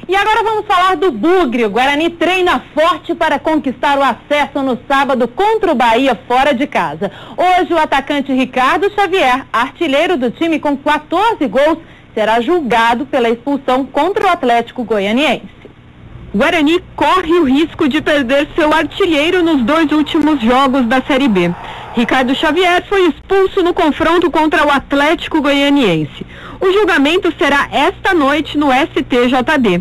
E agora vamos falar do Bugre. O Guarani treina forte para conquistar o acesso no sábado contra o Bahia fora de casa. Hoje o atacante Ricardo Xavier, artilheiro do time com 14 gols, será julgado pela expulsão contra o Atlético Goianiense. O Guarani corre o risco de perder seu artilheiro nos 2 últimos jogos da Série B. Ricardo Xavier foi expulso no confronto contra o Atlético Goianiense. O julgamento será esta noite no STJD.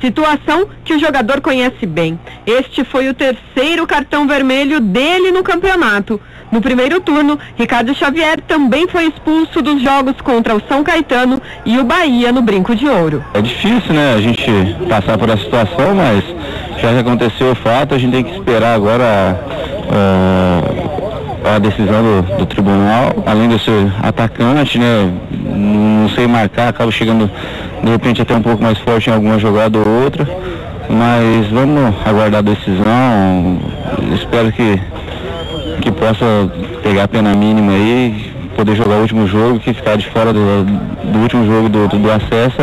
Situação que o jogador conhece bem. Este foi o 3º cartão vermelho dele no campeonato. No primeiro turno, Ricardo Xavier também foi expulso dos jogos contra o São Caetano e o Bahia no Brinco de Ouro. É difícil, né, a gente passar por essa situação, mas já que aconteceu o fato, a gente tem que esperar agora a decisão do tribunal. Além de ser atacante, né, não sei marcar, acaba chegando de repente até um pouco mais forte em alguma jogada ou outra, mas vamos aguardar a decisão. Espero que possa pegar a pena mínima aí, poder jogar o último jogo, que ficar de fora do último jogo do acesso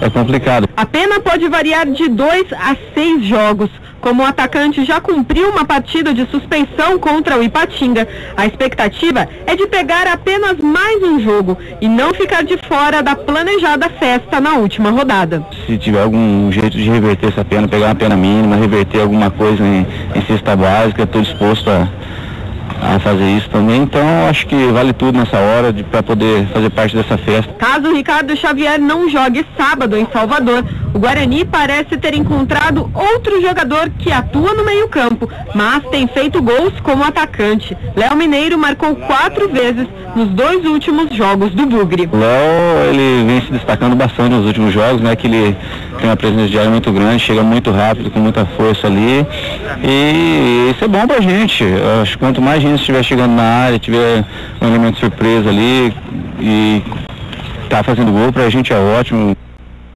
é complicado. A pena pode variar de 2 a 6 jogos. Como o atacante já cumpriu uma partida de suspensão contra o Ipatinga, a expectativa é de pegar apenas mais um jogo e não ficar de fora da planejada festa na última rodada. Se tiver algum jeito de reverter essa pena, pegar uma pena mínima, reverter alguma coisa em cesta básica, estou disposto a fazer isso também. Então acho que vale tudo nessa hora para poder fazer parte dessa festa. Caso o Ricardo Xavier não jogue sábado em Salvador, o Guarani parece ter encontrado outro jogador que atua no meio-campo, mas tem feito gols como atacante. Léo Mineiro marcou 4 vezes nos 2 últimos jogos do Bugre. O Léo, ele vem se destacando bastante nos últimos jogos, né? Que ele tem uma presença de área muito grande, chega muito rápido, com muita força ali, e isso é bom pra gente. Acho que quanto mais gente estiver chegando na área, tiver um elemento surpresa ali e tá fazendo gol, pra gente é ótimo.